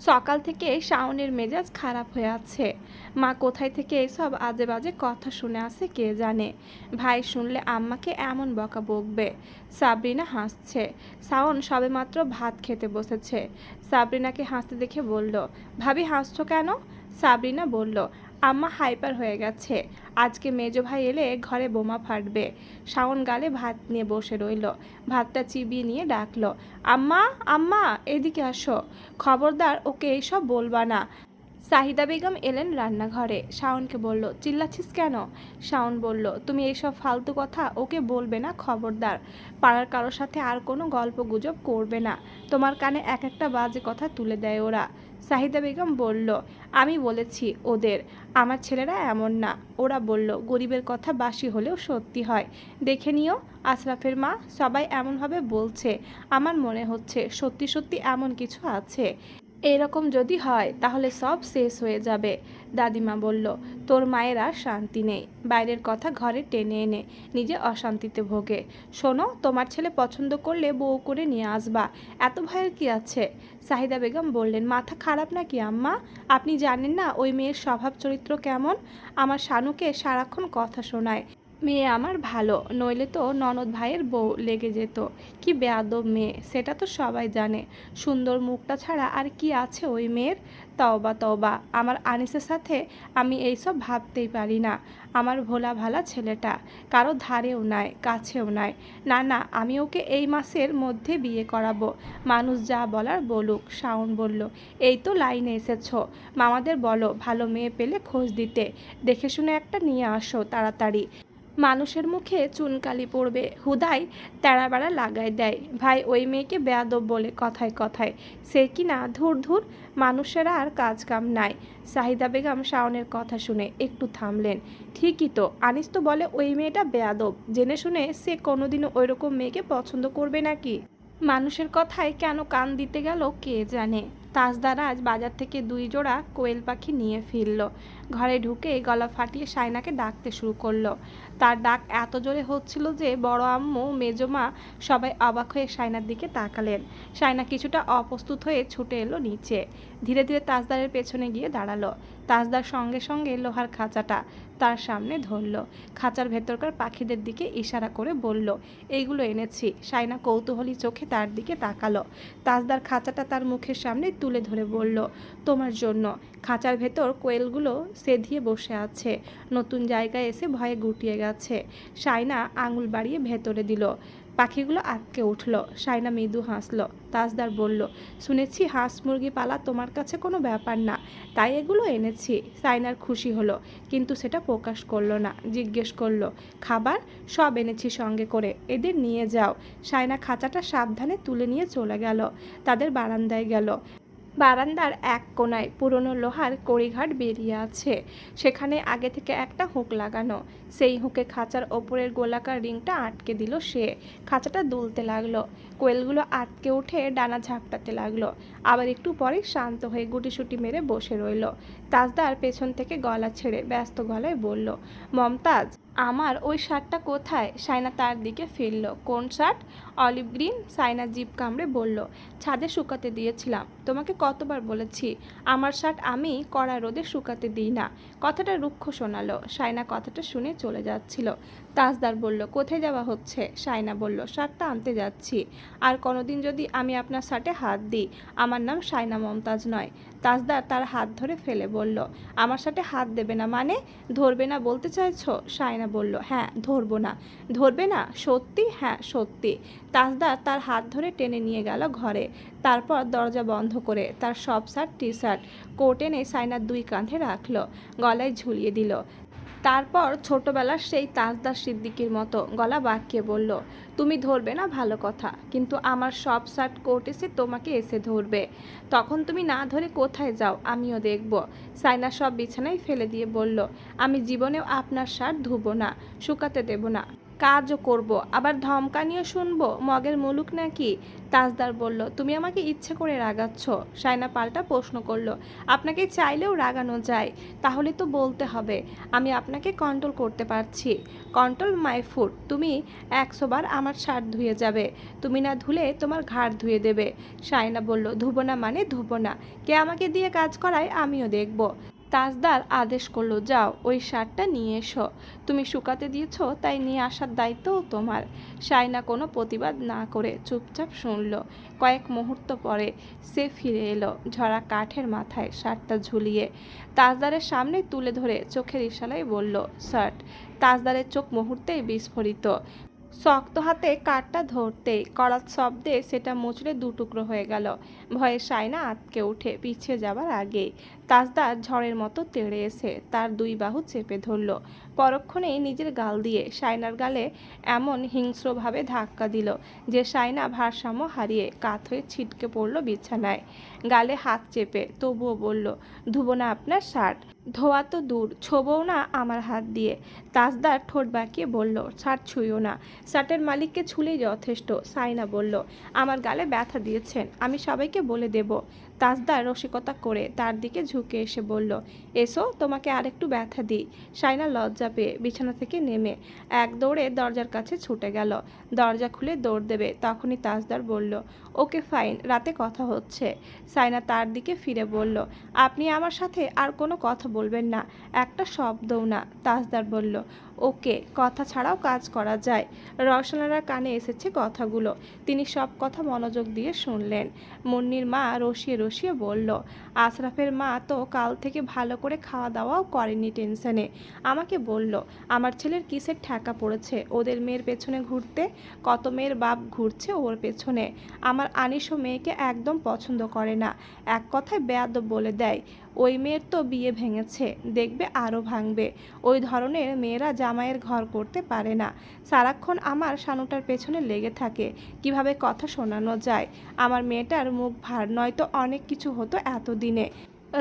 সকাল থেকে শাওনের মেজাজ খারাপ হয়ে আছে। মা কোথায় থেকে এসব আজে বাজে কথা শুনে আসে কে জানে। ভাই শুনলে আম্মাকে এমন বকা বকবে। সাবরিনা হাসছে। শাওন সবেমাত্র ভাত খেতে বসেছে। সাবরিনাকে হাসতে দেখে বলল, ভাবি হাসছো কেন? সাবরিনা বলল, আম্মা হাইপার হয়ে গেছে। আজকে মেজো ভাই এলে ঘরে বোমা ফাটবে। শাওন গালে ভাত নিয়ে বসে রইল। ভাতটা চিবিয়ে নিয়ে ডাকলো, আম্মা, আম্মা, এদিকে আসো। খবরদার ওকে এইসব বলবা না। সাহিদা বেগম এলেন রান্নাঘরে। শাওনকে বলল, চিল্লাচ্ছিস কেন? শাওন বলল, তুমি এইসব ফালতু কথা ওকে বলবে না, খবরদার। পাড়ার কারোর সাথে আর কোনো গল্প গুজব করবে না। তোমার কানে এক একটা বাজে কথা তুলে দেয় ওরা। সাহিদা বেগম বলল, আমি বলেছি ওদের আমার ছেলেরা এমন না। ওরা বলল, গরিবের কথা বাসি হলেও সত্যি হয়। দেখে নিও। আশরাফের মা, সবাই এমনভাবে বলছে, আমার মনে হচ্ছে সত্যি সত্যি এমন কিছু আছে। এরকম যদি হয় তাহলে সব শেষ হয়ে যাবে। দাদিমা বলল, তোর মায়ের আর শান্তি নেই। বাইরের কথা ঘরে টেনে এনে নিজে অশান্তিতে ভোগে। শোনো, তোমার ছেলে পছন্দ করলে বউ করে নিয়ে আসবা। এত ভয়ের কি আছে? সাহিদা বেগম বললেন, মাথা খারাপ নাকি আম্মা? আপনি জানেন না ওই মেয়ের স্বভাব চরিত্র কেমন? আমার শানুকে সারাক্ষণ কথা শোনায়। মেয়ে আমার ভালো, নইলে তো ননদ ভাইয়ের বউ লেগে যেত। কি বেয়াদব মেয়ে, সেটা তো সবাই জানে। সুন্দর মুখটা ছাড়া আর কি আছে ওই মেয়ের? তওবা তওবা, আমার আনিসের সাথে আমি এইসব ভাবতেই পারি না। আমার ভোলা ভালা ছেলেটা কারো ধারেও নাই, কাছেও নাই। না না, আমি ওকে এই মাসের মধ্যে বিয়ে করাবো। মানুষ যা বলার বলুক। শাওন বলল, এই তো লাইনে এসেছো। মামাদের বলো ভালো মেয়ে পেলে খোঁজ দিতে। দেখে শুনে একটা নিয়ে আসো তাড়াতাড়ি। মানুষের মুখে চুনকালি পড়বে। হুদাই তেড়া বেড়া লাগায় দেয়। ভাই ওই মেয়েকে বেয়াদব বলে কথায় কথায়। সে কি না, ধুর ধুর, মানুষের আর কাজ কাম নাই। সাহিদা বেগম শাওনের কথা শুনে একটু থামলেন। ঠিকই তো, আনিস তো বলে ওই মেয়েটা বেয়াদব। জেনে শুনে সে কোনোদিনও ওইরকম মেয়েকে পছন্দ করবে নাকি? মানুষের কথায় কেন কান দিতে গেল কে জানে। তাজদার আজ বাজার থেকে 2 জোড়া কোয়েল পাখি নিয়ে ফিরল। ঘরে ঢুকে গলা ফাটিয়ে সায়নাকে ডাকতে শুরু করলো। তার ডাক এত জোরে হচ্ছিল যে বড় আম্মু, মেজমা সবাই অবাক হয়ে সায়নার দিকে তাকালেন। সায়না কিছুটা অপ্রস্তুত হয়ে ছুটে এলো নিচে। ধীরে ধীরে তাজদারের পেছনে গিয়ে দাঁড়ালো। তাজদার সঙ্গে সঙ্গে লোহার খাঁচাটা তার সামনে ধরল। খাঁচার ভেতরকার পাখিদের দিকে ইশারা করে বলল, এইগুলো এনেছি। সায়না কৌতূহলী চোখে তার দিকে তাকালো। তাজদার খাঁচাটা তার মুখের সামনে তুলে ধরে বলল, তোমার জন্য। খাঁচার ভেতর কোয়েলগুলো সেধিয়ে বসে আছে। নতুন জায়গায় এসে ভয়ে গুটিয়ে গেছে। সায়না আঙুল বাড়িয়ে ভেতরে দিল। পাখিগুলো আটকে উঠল। সায়না মৃদু হাসল। তাজদার বলল, শুনেছি হাঁস মুরগি পালা তোমার কাছে কোনো ব্যাপার না, তাই এগুলো এনেছি। সায়নার খুশি হলো, কিন্তু সেটা প্রকাশ করলো না। জিজ্ঞেস করলো, খাবার? সব এনেছি সঙ্গে করে, এদের নিয়ে যাও। সায়না খাঁচাটা সাবধানে তুলে নিয়ে চলে গেল। তাদের বারান্দায় গেল। বারান্দার এক কোণায় পুরনো লোহার কড়িঘাট বেরিয়ে আছে। সেখানে আগে থেকে একটা হুক লাগানো। সেই হুকে খাঁচার ওপরের গোলাকার রিংটা আটকে দিল সে। খাঁচাটা দুলতে লাগলো। কোয়েলগুলো আটকে উঠে ডানা ঝাপটাতে লাগলো। আবার একটু পরে শান্ত হয়ে গুটিসুটি মেরে বসে রইল। তাজদার পেছন থেকে গলা ছেড়ে ব্যস্ত গলায় বলল, মমতাজ, আমার ওই শার্টটা কোথায়? সায়না তার দিকে ফিরল। কোন শার্ট? Olive green. সায়না জিভ কামড়ে বলল, ছাদে শুকাতে দিয়েছিলাম। তোমাকে কতবার বলেছি আমার শার্ট আমি কড়া রোদে শুকাতে দিই না। কথাটা রুক্ষ শোনালো। সায়না কথাটা শুনে চলে যাচ্ছিল। তাজদার বলল, কোথায় যাওয়া হচ্ছে? সায়না বলল, শার্টটা আনতে যাচ্ছি। আর কোনোদিন যদি আমি আপনার শার্টে হাত দিই, আমার নাম সায়না মমতাজ নয়। তাজদার তার হাত ধরে ফেলে বলল, আমার সাথে হাত দেবে না মানে? ধরবে না বলতে চাইছো? সায়না বলল, হ্যাঁ ধরবো না। ধরবে না? সত্যি? হ্যাঁ সত্যি। তাজদার তার হাত ধরে টেনে নিয়ে গেল ঘরে। তারপর দরজা বন্ধ করে তার সব শার্ট টি শার্ট কোট এনে সায়নার 2 কাঁধে রাখলো, গলায় ঝুলিয়ে দিল। তারপর ছোটবেলার সেই তাজদার সিদ্দিকির মতো গলা বাঁকিয়ে বলল, তুমি ধরবে না ভালো কথা, কিন্তু আমার সব শার্ট কোট এসে তোমাকে এসে ধরবে। তখন তুমি না ধরে কোথায় যাও আমিও দেখব। সায়না সব বিছানায় ফেলে দিয়ে বলল, আমি জীবনেও আপনার শার্ট ধুবো না, শুকাতে দেব না। কাজও করব, আবার ধমকানিও শুনবো, মগের মুলুক নাকি? তাজদার বলল, তুমি আমাকে ইচ্ছে করে রাগাচ্ছ। শায়না পাল্টা প্রশ্ন করলো, আপনাকে চাইলেও রাগানো যায়? তাহলে তো বলতে হবে। আমি আপনাকে কন্ট্রোল করতে পারছি। Control my food. তুমি 100 বার আমার শার্ট ধুয়ে যাবে, তুমি না ধুলে তোমার ঘাড় ধুয়ে দেবে। শায়না বলল, ধুবো না মানে ধুবো না। কে আমাকে দিয়ে কাজ করায় আমিও দেখব। তাজদার আদেশ করলো, যাও ওই শার্টটা নিয়ে এসো। তুমি শুকাতে দিয়েছো তাই নিয়ে আসার দায়িত্বও তোমার। শায়না কোনো প্রতিবাদ না করে চুপচাপ শুনল। কয়েক মুহূর্ত পরে সে ফিরে এলো, ঝরা কাঠের মাথায় শার্টটা ঝুলিয়ে তাজদারের সামনে তুলে ধরে চোখের ইশারায় বলল, শার্ট। তাজদারের চোখ মুহূর্তেই বিস্ফোরিত। শক্ত হাতে কাঠটা ধরতেই কড়াত শব্দে সেটা মুচড়ে দুটুকরো হয়ে গেল। ভয়ে শায়না আঁতকে উঠে পিছিয়ে যাবার আগেই তাজদার ঝড়ের মতো তেড়ে এসে তার দুই বাহু চেপে ধরল। পরক্ষণেই নিজের গাল দিয়ে শায়নার গালে এমন হিংস্রভাবে ধাক্কা দিল যে শায়না ভারসাম্য হারিয়ে কাত হয়ে ছিটকে পড়ল বিছানায়। গালে হাত চেপে তবুও বলল, ধুবো না আপনার শার্ট। ধোয়া তো দূর, ছোবও না আমার হাত দিয়ে। তাজদার ঠোঁট বাঁকিয়ে বলল, শার্ট ছুঁইও না, শার্টের মালিককে ছুলেই যথেষ্ট। শায়না বলল, আমার গালে ব্যথা দিয়েছেন, আমি সবাইকে বলে দেব। তাজদার রসিকতা করে তার দিকে ঝুঁকে এসে বলল, এসো তোমাকে আরেকটু ব্যথা দিই। শায়না লজ্জা পেয়ে বিছানা থেকে নেমে এক দৌড়ে দরজার কাছে ছুটে গেল। দরজা খুলে দৌড় দেবে তখনই তাজদার বলল, ওকে ফাইন, রাতে কথা হচ্ছে। শায়না তার দিকে ফিরে বলল, আপনি আমার সাথে আর কোনো কথা বলবেন না, একটা শব্দও না। তাজদার বলল, ওকে, কথা ছাড়াও কাজ করা যায়। রওশনার কানে এসেছে কথাগুলো। তিনি সব কথা মনোযোগ দিয়ে শুনলেন। মুন্নির মা রসিয়ে রসিয়ে বলল, আশরাফের মা তো কাল থেকে ভালো করে খাওয়া দাওয়াও করেনি টেনশনে। আমাকে বলল, আমার ছেলের কিসের ঠেকা পড়েছে ওদের মেয়ের পেছনে ঘুরতে। কত মেয়ের বাপ ঘুরছে ওর পেছনে। আমার আনিসও মেয়েকে একদম পছন্দ করে না, এক কথায় বেয়াদব বলে দেয়। ওই মেয়ের তো বিয়ে ভেঙেছে, দেখবে আরও ভাঙবে। ওই ধরনের মেয়েরা জামাইয়ের ঘর করতে পারে না। সারাক্ষণ আমার শানুটার পেছনে লেগে থাকে কিভাবে কথা শোনানো যায়। আমার মেয়েটার মুখ ভার, নয়তো অনেক কিছু হতো এতদিনে।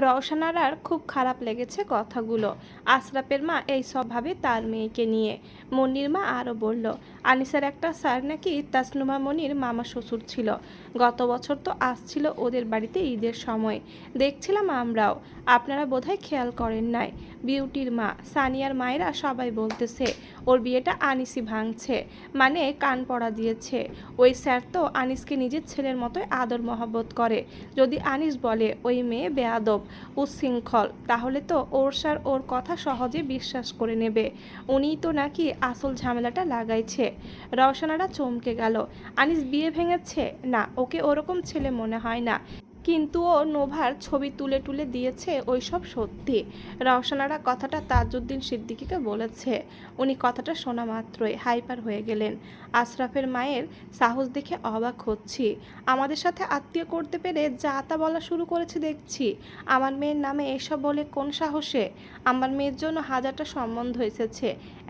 রওশনারার খুব খারাপ লেগেছে কথাগুলো। আশরাফের মা এই সব ভাবে তার মেয়েকে নিয়ে। মনির মা আরও বলল, আনিসার একটা স্যার নাকি তাসনুমা মনির মামা শ্বশুর ছিল। গত বছর তো আসছিল ওদের বাড়িতে ঈদের সময়, দেখছিলাম আমরাও। আপনারা বোধহয় খেয়াল করেন নাই। বিউটির মা, সানিয়ার মায়েরা সবাই বলতেছে ওর বিয়েটা আনিসই ভাঙছে, মানে কান পড়া দিয়েছে। ওই স্যার তো আনিসকে নিজের ছেলের মতোই আদর মহব্বত করে। যদি আনিস বলে ওই মেয়ে বেয়াদব উচ্ছৃঙ্খল, তাহলে তো ওর স্যার ওর কথা সহজে বিশ্বাস করে নেবে। উনিই তো নাকি আসল ঝামেলাটা লাগাইছে। রওশনারা চমকে গেল। আনিস বিয়ে ভেঙেছে? না, ওকে ওরকম ছেলে মনে হয় না, কিন্তু ও নোভার ছবি তুলে তুলে দিয়েছে, ওইসব সত্যি। রওশনারা কথাটা তাজউদ্দিন সিদ্দিকীকে বলেছে। উনি কথাটা শোনা মাত্রই হাইপার হয়ে গেলেন। আশরাফের মায়ের সাহস দেখে অবাক হচ্ছি। আমাদের সাথে আত্মীয় করতে পেরে যা তা বলা শুরু করেছে দেখছি। আমার মেয়ের নামে এসব বলে কোন সাহসে? আমার মেয়ের জন্য হাজারটা সম্বন্ধ এসেছে,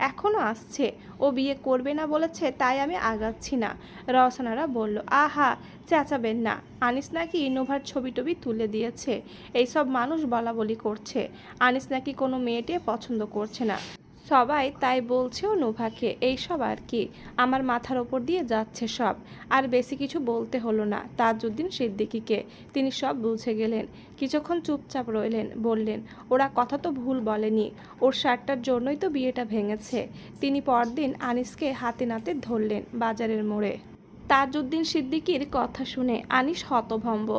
এখনও আসছে। ও বিয়ে করবে না বলেছে, তাই আমি আগাচ্ছি না। রওশনারা বলল, আহা, চেঁচাবেন না। আনিস নাকি নোভার ছবি টবি তুলে দিয়েছে, এইসব মানুষ বলা বলি করছে। আনিস নাকি কোনো মেয়েটে পছন্দ করছে না, সবাই তাই বলছেও নোভাকে। এইসব আর কি, আমার মাথার ওপর দিয়ে যাচ্ছে সব। আর বেশি কিছু বলতে হলো না তাজউদ্দিন সিদ্দিকীকে, তিনি সব বুঝে গেলেন। কিছুক্ষণ চুপচাপ রইলেন, বললেন, ওরা কথা তো ভুল বলেনি, ওর শার্টটার জন্যই তো বিয়েটা ভেঙেছে। তিনি পরদিন আনিসকে হাতে নাতে ধরলেন বাজারের মোড়ে। তাজউদ্দিন সিদ্দিকীর কথা শুনে আনিস হতভম্ব।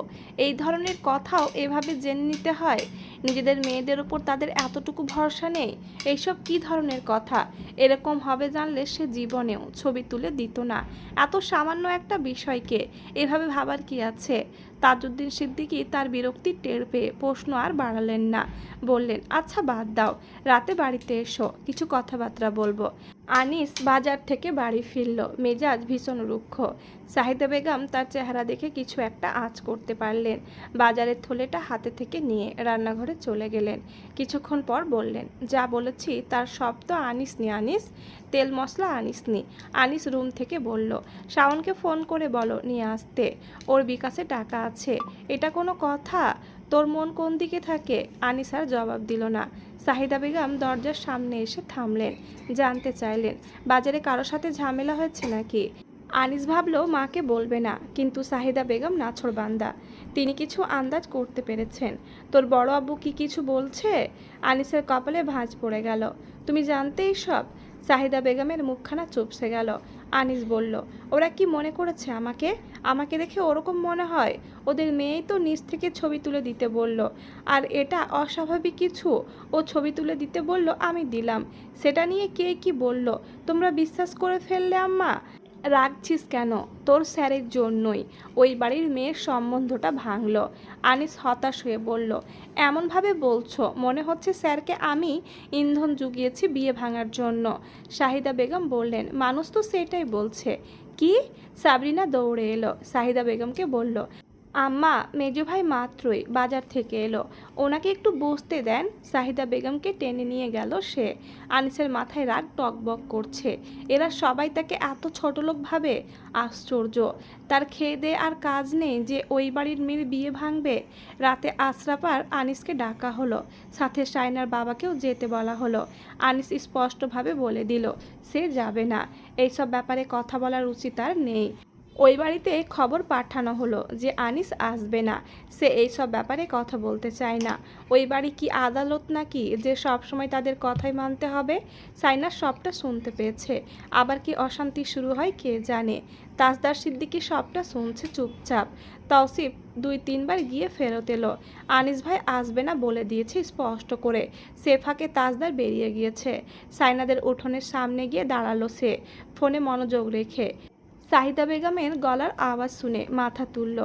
এই ধরনের কথাও এভাবে জেনে নিতে হয়? নিজেদের মেয়েদের উপর তাদের এতটুকু ভরসা নেই? এইসব কি ধরনের কথা? এরকম হবে জানলে সে জীবনেও ছবি তুলে দিত না। এত সামান্য একটা বিষয়কে এভাবে ভাবার কি আছে? তাজউদ্দিন সিদ্দিকী তার বিরক্তি টের পেয়ে প্রশ্ন আর বাড়ালেন না। বললেন, আচ্ছা বাদ দাও, রাতে বাড়িতে এসো, কিছু কথাবার্তা বলবো। আনিস বাজার থেকে বাড়ি ফিরল, মেজাজ ভীষণ রুক্ষ। সাহিদা বেগম তার চেহারা দেখে কিছু একটা আঁচ করতে পারলেন। বাজারের থলেটা হাতে থেকে নিয়ে রান্নাঘরে চলে গেলেন। কিছুক্ষণ পর বললেন, যা বলেছি তার সব তো আনিস নি। আনিস তেল মশলা আনিস নি। আনিস রুম থেকে বলল, শাওনকে ফোন করে বলো নিয়ে আসতে, ওর বিকাশে টাকা আছে। এটা কোনো কথা? তোর মন কোন দিকে থাকে? আনিস আর জবাব দিল না। সাহিদা বেগম দরজার সামনে এসে থামলেন, জানতে চাইলেন বাজারে কারো সাথে ঝামেলা হয়েছে নাকি। আনিস ভাবল মাকে বলবে না, কিন্তু সাহিদা বেগম নাছোড়বান্দা, তিনি কিছু আন্দাজ করতে পেরেছেন। তোর বড় আব্বু কি কিছু বলছে? আনিসের কপালে ভাঁজ পড়ে গেল। তুমি জানতেই সব। সাহিদা বেগমের মুখখানা চুপসে গেল। আনিস বলল, ওরা কি মনে করেছে আমাকে? আমাকে দেখে ওরকম মনে হয়? ওদের মেয়েই তো নিচ থেকে ছবি তুলে দিতে বলল, আর এটা অস্বাভাবিক কিছু। ও ছবি তুলে দিতে বলল, আমি দিলাম। সেটা নিয়ে কে কি বলল তোমরা বিশ্বাস করে ফেললে আম্মা। রাগছিস কেন? তোর স্যারের জন্যই ওই বাড়ির মেয়ের সম্বন্ধটা ভাঙল। আনিস হতাশ হয়ে বলল, এমনভাবে বলছো মনে হচ্ছে স্যারকে আমি ইন্ধন জুগিয়েছি বিয়ে ভাঙার জন্য। শাহিদা বেগম বললেন, মানুষ তো সেটাই বলছে। কি? সাবরিনা দৌড়ে এলো, শাহিদা বেগমকে বলল, আম্মা মেজো ভাই মাত্রই বাজার থেকে এলো, ওনাকে একটু বসতে দেন। শাহিদা বেগমকে টেনে নিয়ে গেল সে। আনিসের মাথায় রাগ টকবক করছে। এরা সবাই তাকে এত ছোটলোক ভাবে। আশ্চর্য, তার খেয়ে দে আর কাজ নেই যে ওই বাড়ির মেয়ের বিয়ে ভাঙবে। রাতে আশরাফ আর আনিসকে ডাকা হলো, সাথে শাইনার বাবাকেও যেতে বলা হলো। আনিস স্পষ্টভাবে বলে দিল সে যাবে না, এইসব ব্যাপারে কথা বলার উচিত আর নেই। ওই বাড়িতে খবর পাঠানো হলো যে আনিস আসবে না, সে এইসব ব্যাপারে কথা বলতে চায় না। ওই বাড়ি কি আদালত নাকি যে সব সময় তাদের কথাই মানতে হবে? সাইনা সবটা শুনতে পেয়েছে, আবার কি অশান্তি শুরু হয় কে জানে। তাজদার সিদ্দিকী সবটা শুনছে চুপচাপ। তৌসিফ 2-3 বার গিয়ে ফেরত এলো। আনিস ভাই আসবে না বলে দিয়েছে স্পষ্ট করে। সে ফাঁকে তাজদার বেরিয়ে গিয়েছে। সাইনাদের উঠোনের সামনে গিয়ে দাঁড়ালো সে, ফোনে মনোযোগ রেখে। সাহিদা বেগমের গলার আওয়াজ শুনে মাথা তুলল।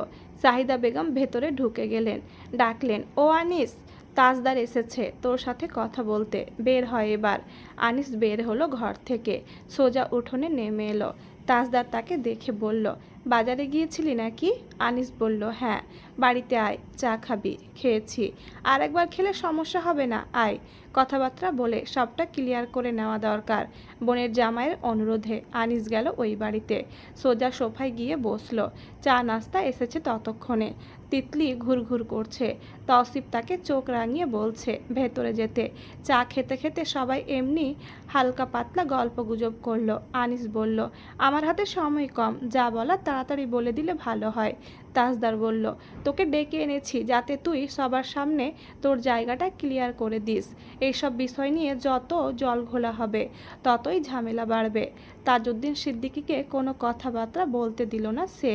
সাহিদা বেগম ভেতরে ঢুকে গেলেন, ডাকলেন, ও আনিস, তাজদার এসেছে তোর সাথে কথা বলতে, বের হয় এবার। আনিস বের হলো ঘর থেকে, সোজা উঠোনে নেমে এলো। তাজদার তাকে দেখে বলল, বাজারে গিয়েছিলি নাকি? আনিস বলল, হ্যাঁ। বাড়িতে আয়, চা খাবি? খেয়েছি। আর একবার খেলে সমস্যা হবে না, আয়। কথাবার্তা বলে সবটা ক্লিয়ার করে নেওয়া দরকার। বোনের জামাইয়ের অনুরোধে আনিস গেল ওই বাড়িতে, সোজা সোফায় গিয়ে বসলো। চা নাস্তা এসেছে ততক্ষণে। তিতলি ঘুরঘুর করছে। তৌসিফ তাকে চোখ রাঙিয়ে বলছে ভেতরে যেতে। চা খেতে খেতে সবাই এমনি হালকা পাতলা গল্প গুজব করলো। আনিস বলল, আমার হাতে সময় কম, যা বলার তাড়াতাড়ি বলে দিলে ভালো হয়। তাজদার বলল, তোকে ডেকে এনেছি যাতে তুই সবার সামনে তোর জায়গাটা ক্লিয়ার করে দিস। এইসব বিষয় নিয়ে যত জল ঘোলা হবে ততই ঝামেলা বাড়বে। তাজউদ্দিন সিদ্দিকীকে কোনো কথাবার্তা বলতে দিল না সে।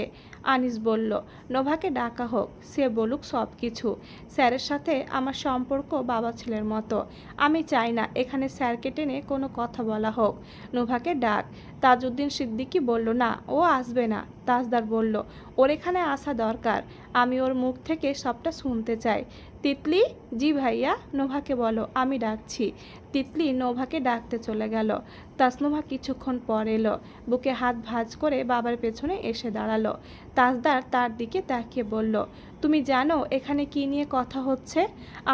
আনিস বলল, নোভাকে ডাকা হোক, সে বলুক সব কিছু। স্যারের সাথে আমার সম্পর্ক বাবা ছেলের মতো, আমি চাই না এখানে স্যারকে টেনে কোনো কথা বলা হোক। নোভাকে ডাক। তাজউদ্দিন সিদ্দিকী বলল, না ও আসবে না। তাজদার বলল, ওর এখানে আসা দরকার, আমি ওর মুখ থেকে সবটা শুনতে চাই। তিতলি, জি ভাইয়া। নোভাকে বলো আমি ডাকছি। তিতলি নোভাকে ডাকতে চলে গেল। তাসনুভা কিছুক্ষণ পর এলো, বুকে হাত ভাঁজ করে বাবার পেছনে এসে দাঁড়ালো। তাজদার তার দিকে তাকিয়ে বলল, তুমি জানো এখানে কি নিয়ে কথা হচ্ছে?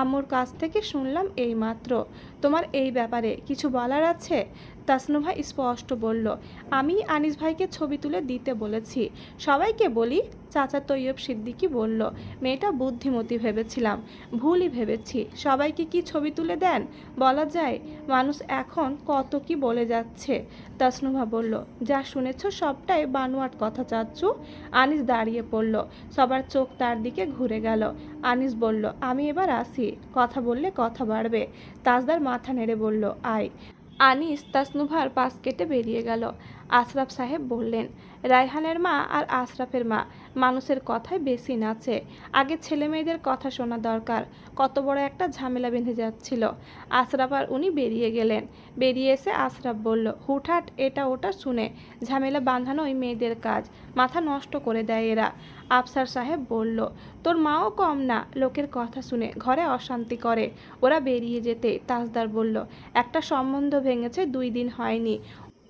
আম্মুর কাছ থেকে শুনলাম এই মাত্র। তোমার এই ব্যাপারে কিছু বলার আছে? তাসনুভা স্পষ্ট বলল, আমি আনিস ভাইকে ছবি তুলে দিতে বলেছি। সবাইকে বলি? চাচা তৈয়ব সিদ্দিকী বলল, মেয়েটা বুদ্ধিমতী ভেবেছিলাম, ভুলই ভেবেছি। সবাইকে কি ছবি তুলে দেন? বলা যায়, মানুষ এখন কত কি বলে যাচ্ছে। তাসনুভা বলল, যা শুনেছ সবটাই বানোয়াট কথা চাচ্চু। আনিস দাঁড়িয়ে পড়ল, সবার চোখ তার দিকে ঘুরে গেল। আনিস বলল, আমি এবার আসি, কথা বললে কথা বাড়বে। তাজদার মাথা নেড়ে বলল, আয়। আনিস তাসনুভার পাশ কেটে বেরিয়ে গেল। আশরাফ সাহেব বললেন, রায়হানের মা আর আশরাফের মা মানুষের কথায় বেশি নাচে। আগে ছেলে মেয়েদের কথা শোনা দরকার। কত বড় একটা ঝামেলা বেঁধে যাচ্ছিল। আশরাফ আর উনি বেরিয়ে গেলেন। বেরিয়ে এসে আশরাফ বলল, হুটহাট এটা ওটা শুনে ঝামেলা বাঁধানোই মেয়েদের কাজ, মাথা নষ্ট করে দেয় এরা। আফসার সাহেব বলল, তোর মাও কম না, লোকের কথা শুনে ঘরে অশান্তি করে। ওরা বেরিয়ে যেতে তাজদার বলল, একটা সম্বন্ধ ভেঙেছে 2 দিন হয়নি।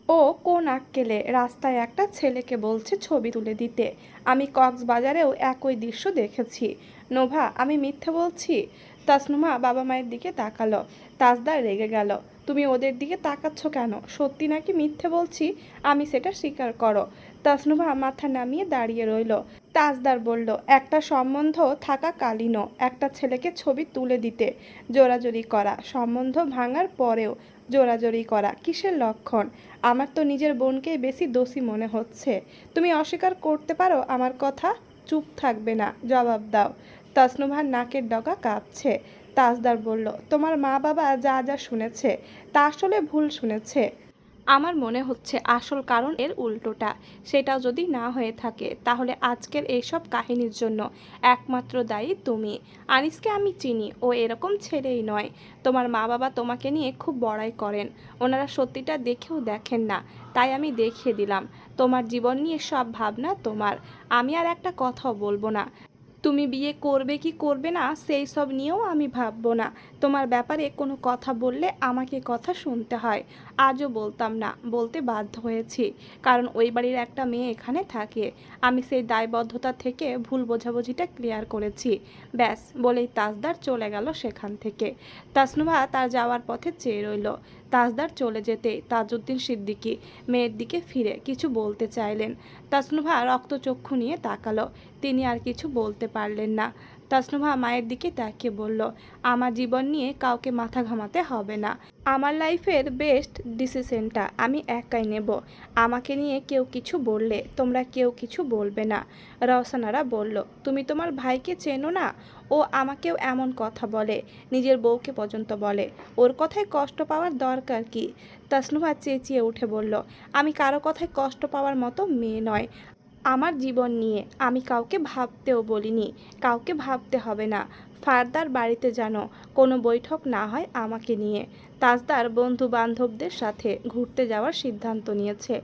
ও কোন আক্কেলে রাস্তায় একটা ছেলেকে বলছে ছবি তুলে দিতে। আমি কক্সবাজারেও একই দৃশ্য দেখেছি। নোভা, আমি মিথ্যে বলছি? তাসনুমা বাবা মায়ের দিকে তাকালো। তাজদার রেগে গেল, তুমি ওদের দিকে তাকাচ্ছ কেন? সত্যি নাকি মিথ্যে বলছি আমি সেটা স্বীকার করো। তাসনুভা মাথা নামিয়ে দাঁড়িয়ে রইল। তাজদার বলল, একটা সম্বন্ধ থাকাকালীনও একটা ছেলেকে ছবি তুলে দিতে জোরাজুরি করা, সম্বন্ধ ভাঙার পরেও জোরাজুরি করা কিসের লক্ষণ? আমার তো নিজের বোনকেই বেশি দোষী মনে হচ্ছে। তুমি অস্বীকার করতে পারো আমার কথা? চুপ থাকবে না, জবাব দাও। তাসনুভার নাকের ডগা কাঁপছে। তাজদার বলল, তোমার মা বাবা যা যা শুনেছে তা আসলে ভুল শুনেছে। আমার মনে হচ্ছে আসল কারণ এর উল্টোটা। সেটাও যদি না হয়ে থাকে তাহলে আজকের এইসব কাহিনীর জন্য একমাত্র দায়ী তুমি। আনিসকে আমি চিনি, ও এরকম ছেলেই নয়। তোমার মা বাবা তোমাকে নিয়ে খুব বড়াই করেন। ওনারা সত্যিটা দেখেও দেখেন না, তাই আমি দেখিয়ে দিলাম। তোমার জীবন নিয়ে সব ভাবনা তোমার। আমি আর একটা কথাও বলবো না। তুমি বিয়ে করবে কি করবে না সেই সব নিয়েও আমি ভাববো না। তোমার ব্যাপারে কোনো কথা বললে আমাকে কথা শুনতে হয়। আজও বলতাম না, বলতে বাধ্য হয়েছি, কারণ ওই বাড়ির একটা মেয়ে এখানে থাকে। আমি সেই দায়বদ্ধতা থেকে ভুল বোঝাবুঝিটা ক্লিয়ার করেছি, ব্যাস বলেই তাজদার চলে গেল সেখান থেকে। তাসনুভা তার যাওয়ার পথে চেয়ে রইল। তাজদার চলে যেতে তাজউদ্দিন সিদ্দিকী মেয়ের দিকে ফিরে কিছু বলতে চাইলেন। তাসনুভা রক্তচক্ষু নিয়ে তাকালো। তিনি আর কিছু বলতে পারলেন না। তাসনুভা মায়ের দিকে তাকিয়ে বলল, আমার জীবন নিয়ে কাউকে মাথা ঘামাতে হবে না। আমার লাইফের বেস্ট ডিসিশনটা আমি একাই নেব। আমাকে নিয়ে কেউ কিছু বললে তোমরা কেউ কিছু বলবে না। রওশনারা বলল, তুমি তোমার ভাইকে চেনো না? ও আমাকেও এমন কথা বলে, নিজের বউকে পর্যন্ত বলে। ওর কথায় কষ্ট পাওয়ার দরকার কি? তাসনুভা চেঁচিয়ে উঠে বলল, আমি কারো কথায় কষ্ট পাওয়ার মতো মেয়ে নয়। আমার জীবন নিয়ে আমি কাউকে ভাবতেও বলিনি, কাউকে ভাবতে হবে না। ফারদার বাড়িতে যেন কোনো বৈঠক না হয় আমাকে নিয়ে। তাজদার বন্ধু বান্ধবদের সাথে ঘুরতে যাওয়ার সিদ্ধান্ত নিয়েছে।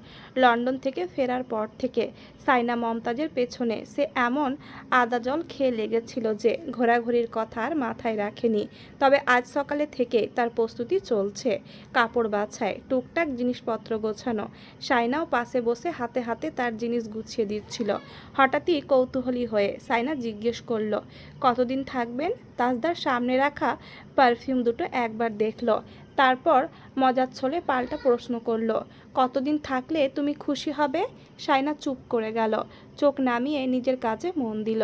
লন্ডন থেকে ফেরার পর থেকে সাইনা মমতাজের পেছনে সে এমন আদা জল খেয়ে লেগেছিল যে ঘোরাঘুরির কথা আর মাথায় রাখেনি। তবে আজ সকালে থেকে তার প্রস্তুতি চলছে। কাপড় বাছাই, টুকটাক জিনিসপত্র গোছানো। সাইনাও পাশে বসে হাতে হাতে তার জিনিস গুছিয়ে দিচ্ছিল। হঠাৎই কৌতূহলী হয়ে সাইনা জিজ্ঞেস করলো, কতদিন থাকবেন? তাজদার সামনে রাখা পারফিউম দুটো একবার দেখলো, তারপর মজার ছলে পাল্টা প্রশ্ন করলো, কতদিন থাকলে তুমি খুশি হবে? সাইনা চুপ করে গেল, চোখ নামিয়ে নিজের কাজে মন দিল।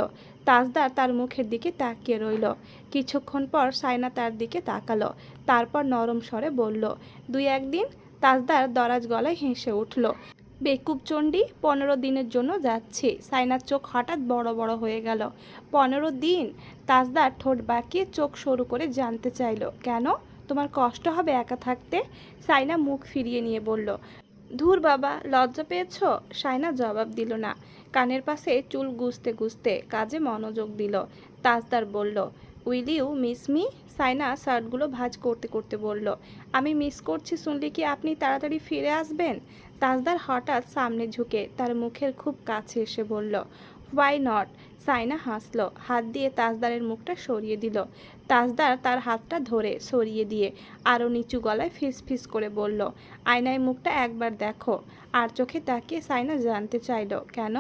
তাজদার তার মুখের দিকে তাকিয়ে রইল। কিছুক্ষণ পর সাইনা তার দিকে তাকালো, তারপর নরম স্বরে বলল, 2-1 দিন। তাজদার দরাজ গলায় হেসে উঠল, বেকুব চণ্ডী, 15 দিনের জন্য যাচ্ছি। সাইনার চোখ হঠাৎ বড় বড় হয়ে গেল। 15 দিন? তাজদার ঠোঁট বাঁকিয়ে চোখ সরু করে জানতে চাইল, কেন? তোমার কষ্ট হবে একা থাকতে? সাইনা মুখ ফিরিয়ে নিয়ে বলল, ধুর বাবা, লজ্জা পেয়েছ? সাইনা জবাব দিল না, কানের পাশে চুল গুজতে গুজতে কাজে মনোযোগ দিল। তাজদার বলল, will you miss me? Saina শার্টগুলো ভাঁজ করতে করতে বলল, আমি মিস করছি শুনলে কি আপনি তাড়াতাড়ি ফিরে আসবেন? তাজদার হঠাৎ সামনে ঝুঁকে তার মুখের খুব কাছে এসে বলল, হোয়াই নট? সাইনা হাসলো, হাত দিয়ে তাজদারের মুখটা সরিয়ে দিল। তাজদার তার হাতটা ধরে সরিয়ে দিয়ে আরও নিচু গলায় ফিস ফিস করে বলল, আয়নায় মুখটা একবার দেখো। আর চোখে তাকিয়ে সাইনা জানতে চাইল, কেন?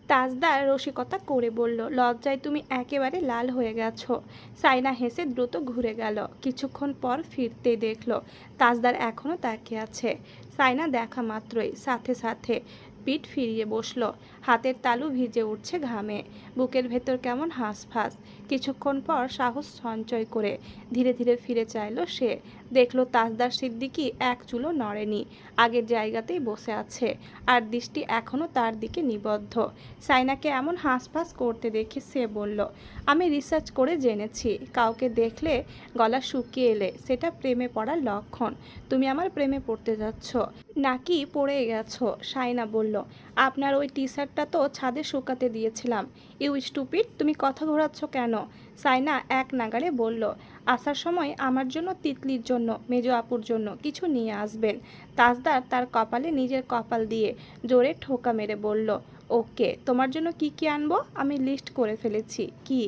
তাজদার রসিকতা করে বলল, লজ্জায় তুমি একেবারে লাল হয়ে গেছো। সাইনা হেসে দ্রুত ঘুরে গেল। কিছুক্ষণ পর ফিরতেই দেখলো তাজদার এখনও তাকিয়ে আছে। সাইনা দেখা মাত্রই সাথে সাথে পিঠ ফিরিয়ে বসলো। হাতের তালু ভিজে উঠছে ঘামে, বুকের ভেতর কেমন হাঁসফাঁস। কিছুক্ষণ পর সাহস সঞ্চয় করে ধীরে ধীরে ফিরে চাইল সে। দেখলো তাজদার সিদ্দিকী এক চুলও নড়েনি, আগের জায়গাতেই বসে আছে, আর দৃষ্টি এখনও তার দিকে নিবদ্ধ। সাইনাকে এমন হাঁসফাঁস করতে দেখে সে বলল, আমি রিসার্চ করে জেনেছি, কাউকে দেখলে গলা শুকিয়ে এলে সেটা প্রেমে পড়ার লক্ষণ। তুমি আমার প্রেমে পড়তে যাচ্ছ নাকি পড়ে গেছো? সাইনা বলল, আপনার ওই টি শার্টটা তো ছাদে শুকাতে দিয়েছিলাম। ইউ স্টুপিড, তুমি কথা ঘোরাচ্ছ কেন? সাইনা এক নাগাড়ে বলল, আসার সময় আমার জন্য, তিতলির জন্য, মেজো আপুর জন্য কিছু নিয়ে আসবেন। তাজদার তার কপালে নিজের কপাল দিয়ে জোরে ঠোকা মেরে বলল, ওকে, তোমার জন্য কি কি আনবো আমি লিস্ট করে ফেলেছি। কি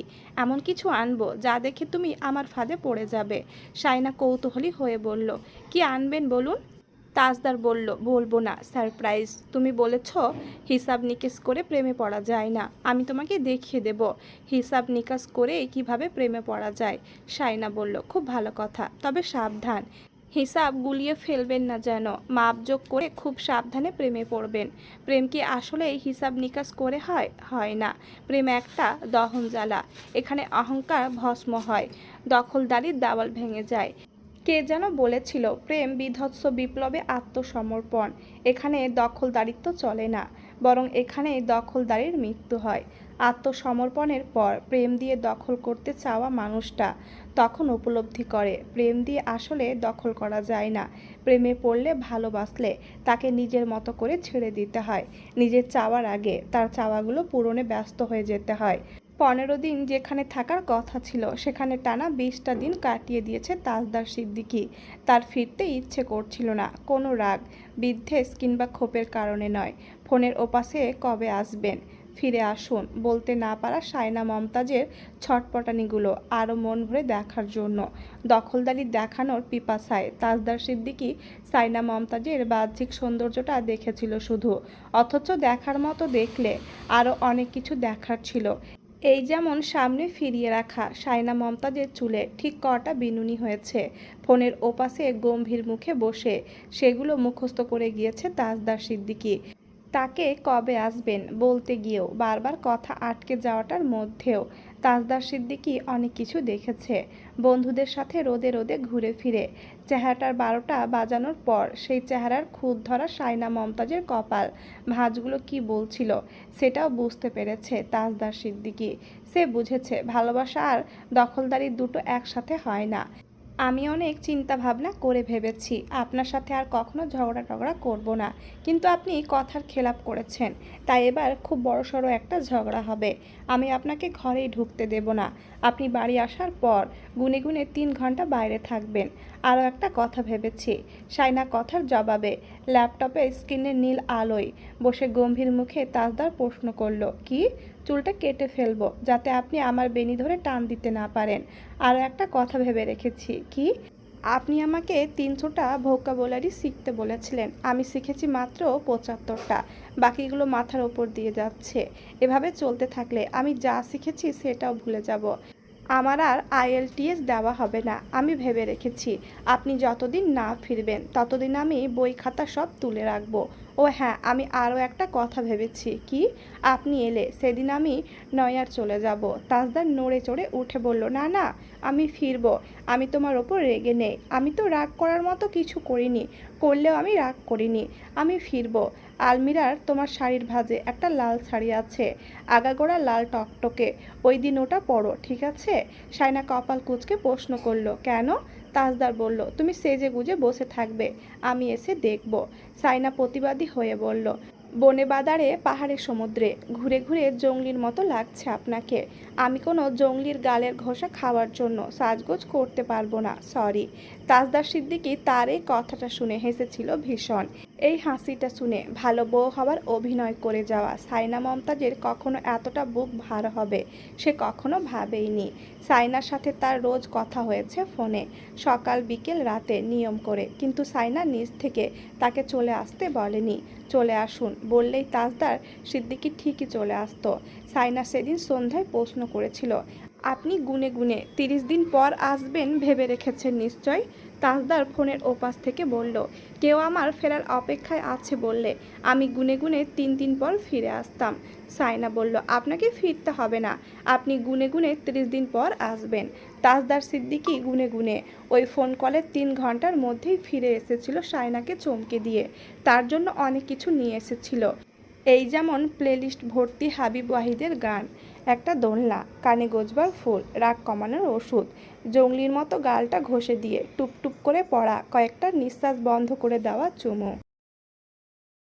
এমন কিছু আনবো যা দেখে তুমি আমার ফাঁদে পড়ে যাবে? সাইনা কৌতূহলী হয়ে বলল, কি আনবেন বলুন? তাজদার বলল, বলবো না, সারপ্রাইজ। তুমি বলেছ হিসাব নিকেশ করে প্রেমে পড়া যায় না, আমি তোমাকে দেখিয়ে দেব হিসাব নিকাশ করে কিভাবে প্রেমে পড়া যায়। সাইনা বলল, খুব ভালো কথা, তবে সাবধান। হিসাব গুলিয়ে ফেলবেন না যেন। মাপজোক করে খুব সাবধানে প্রেমে পড়বেন। প্রেম কি আসলেই হিসাব নিকাশ করে হয়? হয় না। প্রেম একটা দহনজ্বালা। এখানে অহংকার ভস্ম হয়, দখলদারির দেওয়াল ভেঙে যায়। কে যেন বলেছিল প্রেম বিধ্বস্ত বিপ্লবে আত্মসমর্পণ। এখানে দখলদারিত্ব চলে না, বরং এখানে দখলদারির মৃত্যু হয়। আত্মসমর্পণের পর প্রেম দিয়ে দখল করতে চাওয়া মানুষটা তখন উপলব্ধি করে প্রেম দিয়ে আসলে দখল করা যায় না। প্রেমে পড়লে ভালোবাসলে তাকে নিজের মতো করে ছেড়ে দিতে হয়। নিজের চাওয়ার আগে তার চাওয়াগুলো পূরণে ব্যস্ত হয়ে যেতে হয়। 15 দিন যেখানে থাকার কথা ছিল সেখানে টানা 20টা দিন কাটিয়ে দিয়েছে তাজদার সিদ্দিকী। তার ফিরতে ইচ্ছে করছিল না, কোনো রাগ, বিদ্বেষ কিংবা ক্ষোভের কারণে নয়। ফোনের ওপাশে কবে আসবেন, ফিরে আসুন বলতে না পারা সায়না মমতাজের ছটপটানিগুলো আরও মন ভরে দেখার জন্য। দখলদারি দেখানোর পিপাসায় তাজদার সিদ্দিকী সায়না মমতাজের বাহ্যিক সৌন্দর্যটা দেখেছিল শুধু, অথচ দেখার মতো দেখলে আরও অনেক কিছু দেখার ছিল। এই যেমন সামনে ফিরিয়ে রাখা সায়না মমতাজের চুলে ঠিক কটা বিনুনি হয়েছে, ফোনের ওপাশে গম্ভীর মুখে বসে সেগুলো মুখস্থ করে গিয়েছে তাজদার সিদ্দিকী। তাকে কবে আসবেন বলতে গিয়েও বারবার কথা আটকে যাওয়াটার মধ্যেও তাজদার সিদ্দিকী অনেক কিছু দেখেছে। বন্ধুদের সাথে রোদে রোদে ঘুরে ফিরে চেহারাটার 12টা বাজানোর পর সেই চেহারার খুঁত ধরা সায়না মমতাজের কপাল ভাঁজগুলো কি বলছিল সেটাও বুঝতে পেরেছে তাজদার সিদ্দিকী। সে বুঝেছে ভালোবাসা আর দখলদারি দুটো একসাথে হয় না। আমি অনেক চিন্তা ভাবনা করে ভেবেছি আপনার সাথে আর কখনো ঝগড়া টগড়া করব না, কিন্তু আপনি কথার খেলাপ করেছেন, তাই এবার খুব বড়সড় একটা ঝগড়া হবে। আমি আপনাকে ঘরেই ঢুকতে দেব না। আপনি বাড়ি আসার পর গুনে গুনে 3 ঘন্টা বাইরে থাকবেন। আরও একটা কথা ভেবেছি। সায়না কথার জবাবে ল্যাপটপে স্ক্রিনের নীল আলোয় বসে গম্ভীর মুখে তাজদার প্রশ্ন করল, কি? চুলটা কেটে ফেলবো যাতে আপনি আমার বেনি ধরে টান দিতে না পারেন। আরও একটা কথা ভেবে রেখেছি। কি? আপনি আমাকে 300টা ভোকাবুলারি শিখতে বলেছিলেন, আমি শিখেছি মাত্র 75টা। বাকিগুলো মাথার ওপর দিয়ে যাচ্ছে। এভাবে চলতে থাকলে আমি যা শিখেছি সেটাও ভুলে যাব। আমার আর আইএলটিএস দেওয়া হবে না। আমি ভেবে রেখেছি আপনি যতদিন না ফিরবেন ততদিন আমি বই খাতা সব তুলে রাখবো। ও হ্যাঁ, আমি আরও একটা কথা ভেবেছি। কি? আপনি এলে সেদিন আমি নয়ার চলে যাব। তাজদার নড়ে চড়ে উঠে বলল, না না, আমি ফিরবো। আমি তোমার ওপর রেগে নেই। আমি তো রাগ করার মতো কিছু করিনি, করলেও আমি রাগ করিনি। আমি ফিরবো। আলমিরার তোমার শাড়ির ভাঁজে একটা লাল শাড়ি আছে, আগাগোড়া লাল টকটকে। ওই দিন ওটা পরো, ঠিক আছে? সায়না কপাল কুঁচকে প্রশ্ন করল, কেন? তাজদার বলল, তুমি সেজে গুজে বসে থাকবে, আমি এসে দেখব। সায়না প্রতিবাদী হয়ে বলল, বনে বাদারে পাহাড়ে সমুদ্রে ঘুরে ঘুরে জঙ্গলির মতো লাগছে আপনাকে। আমি কোনো জঙ্গলির গালের ঘষা খাওয়ার জন্য সাজগোজ করতে পারবো না, সরি। তাজদার সিদ্দিকী তার এই কথাটা শুনে হেসেছিল ভীষণ। এই হাসিটা শুনে ভালো বউ হওয়ার অভিনয় করে যাওয়া সায়না মমতাজের কখনো এতটা বুক ভার হবে সে কখনো ভাবেইনি। সায়নার সাথে তার রোজ কথা হয়েছে ফোনে, সকাল বিকেল রাতে নিয়ম করে, কিন্তু সায়না নিজ থেকে তাকে চলে আসতে বলেনি। চলে আসুন বললেই তাজদার সিদ্দিকী ঠিকই চলে আসতো। সায়না সেদিন সন্ধ্যায় প্রশ্ন করেছিল, আপনি গুনে গুনে 30 দিন পর আসবেন ভেবে রেখেছেন নিশ্চয়? তাজদার ফোনের ওপাশ থেকে বলল, কেউ আমার ফেরার অপেক্ষায় আছে বললে আমি গুনে গুনে 3 দিন পর ফিরে আসতাম। সায়না বলল, আপনাকে ফিরতে হবে না, আপনি গুনে গুনে 30 দিন পর আসবেন। তাজদার সিদ্দিকী গুনে গুনে ওই ফোন কলের 3 ঘন্টার মধ্যেই ফিরে এসেছিল সায়নাকে চমকে দিয়ে। তার জন্য অনেক কিছু নিয়ে এসেছিল। এই যেমন প্লেলিস্ট ভর্তি হাবিব ওয়াহিদের গান, একটা দোলনা, কানে গোজবার ফুল, রাগ কমানোর ওষুধ, জঙ্গলির মতো গালটা ঘষে দিয়ে টুপ টুপ করে পড়া কয়েকটা নিঃশ্বাস বন্ধ করে দেওয়া চুমু।